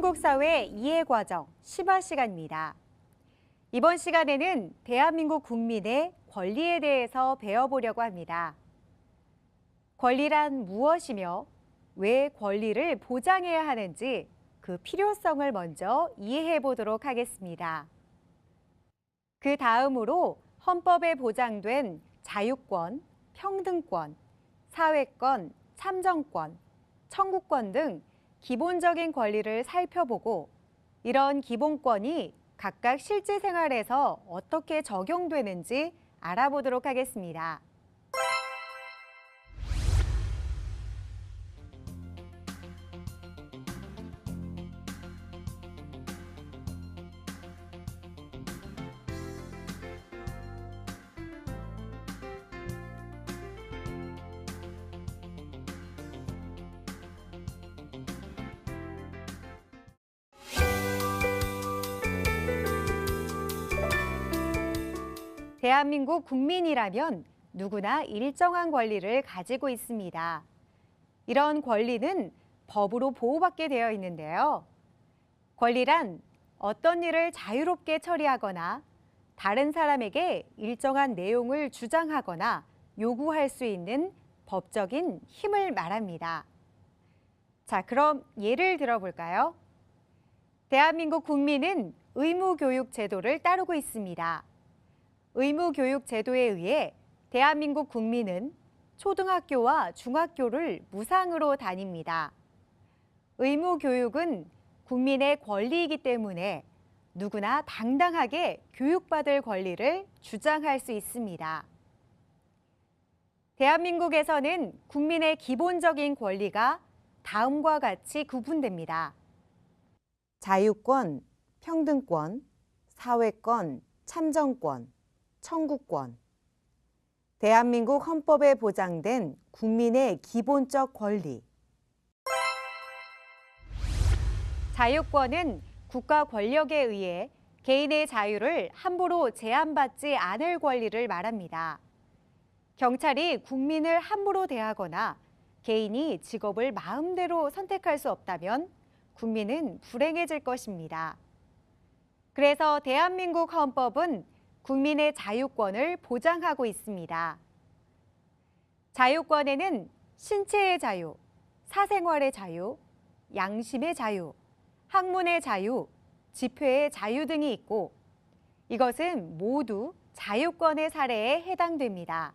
대한민국 사회 이해과정 10화 시간입니다. 이번 시간에는 대한민국 국민의 권리에 대해서 배워보려고 합니다. 권리란 무엇이며 왜 권리를 보장해야 하는지 그 필요성을 먼저 이해해 보도록 하겠습니다. 그 다음으로 헌법에 보장된 자유권, 평등권, 사회권, 참정권, 청구권 등 기본적인 권리를 살펴보고 이런 기본권이 각각 실제 생활에서 어떻게 적용되는지 알아보도록 하겠습니다. 대한민국 국민이라면 누구나 일정한 권리를 가지고 있습니다. 이런 권리는 법으로 보호받게 되어 있는데요. 권리란 어떤 일을 자유롭게 처리하거나 다른 사람에게 일정한 내용을 주장하거나 요구할 수 있는 법적인 힘을 말합니다. 자, 그럼 예를 들어볼까요? 대한민국 국민은 의무교육 제도를 따르고 있습니다. 의무교육 제도에 의해 대한민국 국민은 초등학교와 중학교를 무상으로 다닙니다. 의무교육은 국민의 권리이기 때문에 누구나 당당하게 교육받을 권리를 주장할 수 있습니다. 대한민국에서는 국민의 기본적인 권리가 다음과 같이 구분됩니다. 자유권, 평등권, 사회권, 참정권, 청구권. 대한민국 헌법에 보장된 국민의 기본적 권리. 자유권은 국가 권력에 의해 개인의 자유를 함부로 제한받지 않을 권리를 말합니다. 경찰이 국민을 함부로 대하거나 개인이 직업을 마음대로 선택할 수 없다면 국민은 불행해질 것입니다. 그래서 대한민국 헌법은 국민의 자유권을 보장하고 있습니다. 자유권에는 신체의 자유, 사생활의 자유, 양심의 자유, 학문의 자유, 집회의 자유 등이 있고 이것은 모두 자유권의 사례에 해당됩니다.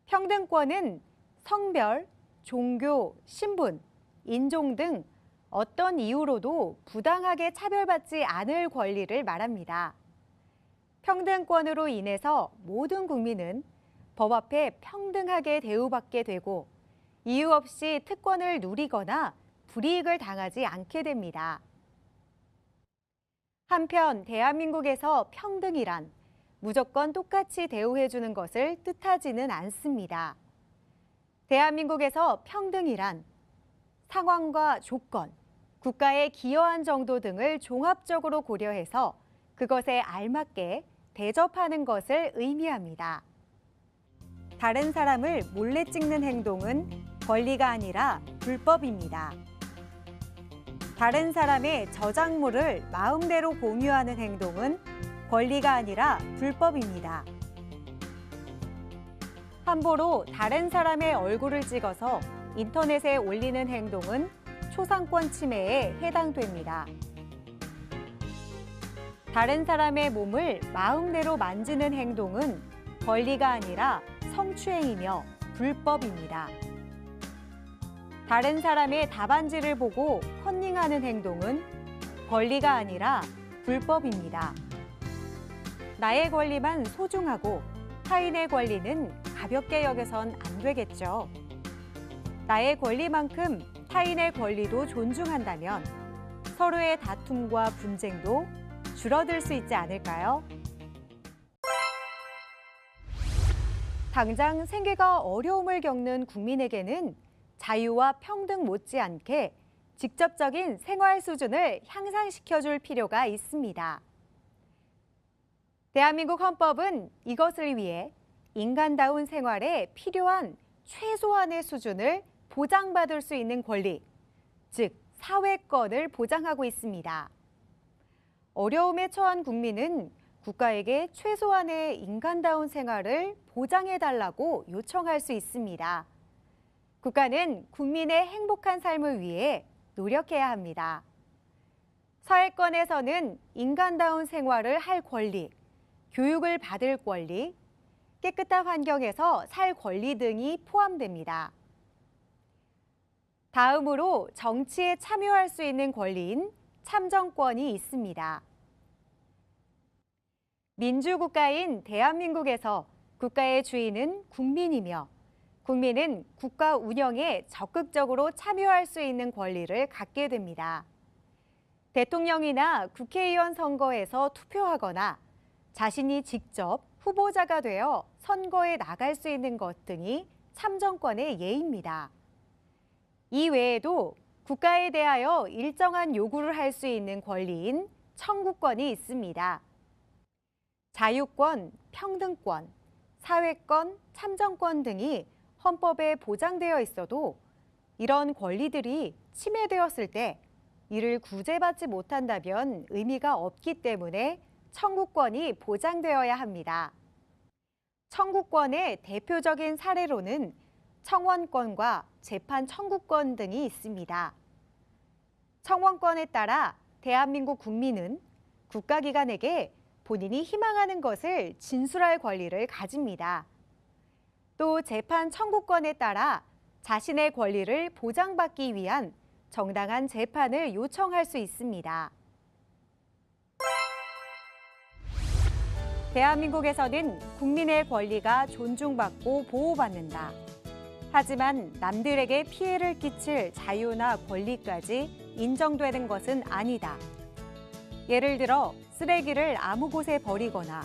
평등권은 성별, 종교, 신분, 인종 등 어떤 이유로도 부당하게 차별받지 않을 권리를 말합니다. 평등권으로 인해서 모든 국민은 법 앞에 평등하게 대우받게 되고 이유 없이 특권을 누리거나 불이익을 당하지 않게 됩니다. 한편 대한민국에서 평등이란 무조건 똑같이 대우해주는 것을 뜻하지는 않습니다. 대한민국에서 평등이란 상황과 조건, 국가의 기여한 정도 등을 종합적으로 고려해서 그것에 알맞게 대접하는 것을 의미합니다. 다른 사람을 몰래 찍는 행동은 권리가 아니라 불법입니다. 다른 사람의 저작물을 마음대로 공유하는 행동은 권리가 아니라 불법입니다. 함부로 다른 사람의 얼굴을 찍어서 인터넷에 올리는 행동은 초상권 침해에 해당됩니다. 다른 사람의 몸을 마음대로 만지는 행동은 권리가 아니라 성추행이며 불법입니다. 다른 사람의 답안지를 보고 컨닝하는 행동은 권리가 아니라 불법입니다. 나의 권리만 소중하고 타인의 권리는 가볍게 여겨선 안 되겠죠. 나의 권리만큼 타인의 권리도 존중한다면 서로의 다툼과 분쟁도 줄어들 수 있지 않을까요? 당장 생계가 어려움을 겪는 국민에게는 자유와 평등 못지않게 직접적인 생활 수준을 향상시켜줄 필요가 있습니다. 대한민국 헌법은 이것을 위해 인간다운 생활에 필요한 최소한의 수준을 보장받을 수 있는 권리, 즉 사회권을 보장하고 있습니다. 어려움에 처한 국민은 국가에게 최소한의 인간다운 생활을 보장해달라고 요청할 수 있습니다. 국가는 국민의 행복한 삶을 위해 노력해야 합니다. 사회권에서는 인간다운 생활을 할 권리, 교육을 받을 권리, 깨끗한 환경에서 살 권리 등이 포함됩니다. 다음으로 정치에 참여할 수 있는 권리인 참정권이 있습니다. 민주국가인 대한민국에서 국가의 주인은 국민이며 국민은 국가 운영에 적극적으로 참여할 수 있는 권리를 갖게 됩니다. 대통령이나 국회의원 선거에서 투표하거나 자신이 직접 후보자가 되어 선거에 나갈 수 있는 것 등이 참정권의 예입니다. 이 외에도 국가에 대하여 일정한 요구를 할 수 있는 권리인 청구권이 있습니다. 자유권, 평등권, 사회권, 참정권 등이 헌법에 보장되어 있어도 이런 권리들이 침해되었을 때 이를 구제받지 못한다면 의미가 없기 때문에 청구권이 보장되어야 합니다. 청구권의 대표적인 사례로는 청원권과 재판 청구권 등이 있습니다. 청원권에 따라 대한민국 국민은 국가기관에게 본인이 희망하는 것을 진술할 권리를 가집니다. 또 재판 청구권에 따라 자신의 권리를 보장받기 위한 정당한 재판을 요청할 수 있습니다. 대한민국에서는 국민의 권리가 존중받고 보호받는다. 하지만 남들에게 피해를 끼칠 자유나 권리까지 인정되는 것은 아니다. 예를 들어 쓰레기를 아무 곳에 버리거나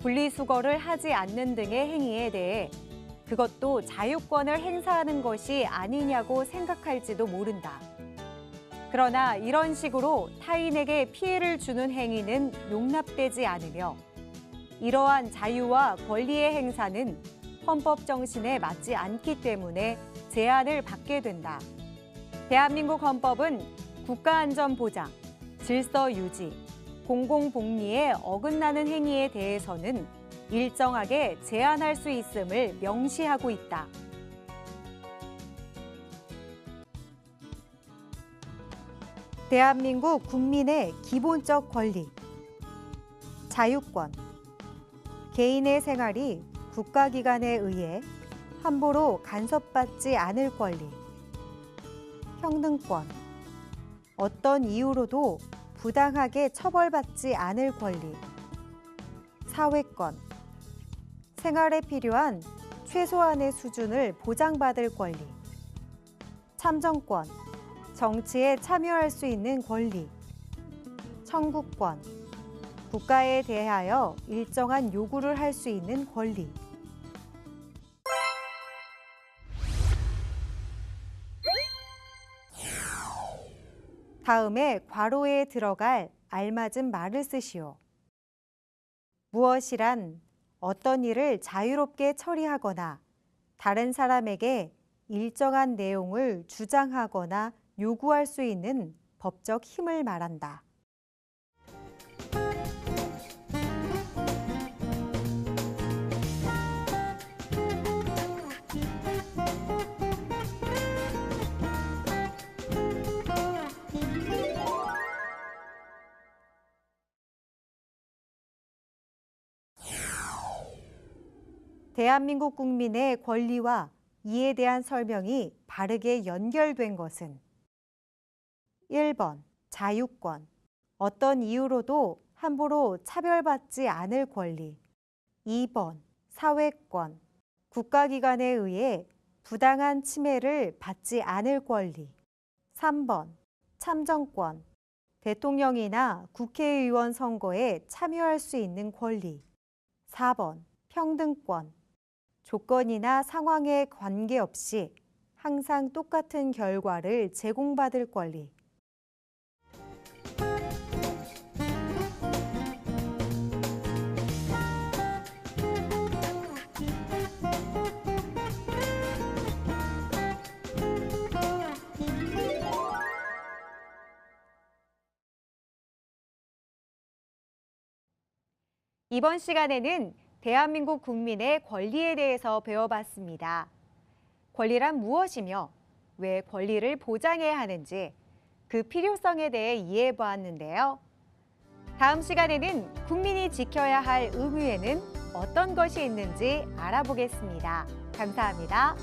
분리수거를 하지 않는 등의 행위에 대해 그것도 자유권을 행사하는 것이 아니냐고 생각할지도 모른다. 그러나 이런 식으로 타인에게 피해를 주는 행위는 용납되지 않으며 이러한 자유와 권리의 행사는 헌법 정신에 맞지 않기 때문에 제한을 받게 된다. 대한민국 헌법은 국가안전보장, 질서 유지, 공공복리에 어긋나는 행위에 대해서는 일정하게 제한할 수 있음을 명시하고 있다. 대한민국 국민의 기본적 권리, 자유권, 개인의 생활이 국가기관에 의해 함부로 간섭받지 않을 권리, 평등권, 어떤 이유로도 부당하게 처벌받지 않을 권리, 사회권, 생활에 필요한 최소한의 수준을 보장받을 권리, 참정권, 정치에 참여할 수 있는 권리, 청구권, 국가에 대하여 일정한 요구를 할 수 있는 권리. 다음에 괄호에 들어갈 알맞은 말을 쓰시오. 무엇이란 어떤 일을 자유롭게 처리하거나 다른 사람에게 일정한 내용을 주장하거나 요구할 수 있는 법적 힘을 말한다. 대한민국 국민의 권리와 이에 대한 설명이 바르게 연결된 것은 1번 자유권, 어떤 이유로도 함부로 차별받지 않을 권리. 2번 사회권, 국가기관에 의해 부당한 침해를 받지 않을 권리. 3번 참정권, 대통령이나 국회의원 선거에 참여할 수 있는 권리. 4번 평등권, 조건이나 상황에 관계없이 항상 똑같은 결과를 제공받을 권리. 이번 시간에는 대한민국 국민의 권리에 대해서 배워봤습니다. 권리란 무엇이며 왜 권리를 보장해야 하는지 그 필요성에 대해 이해해 보았는데요. 다음 시간에는 국민이 지켜야 할 의무에는 어떤 것이 있는지 알아보겠습니다. 감사합니다.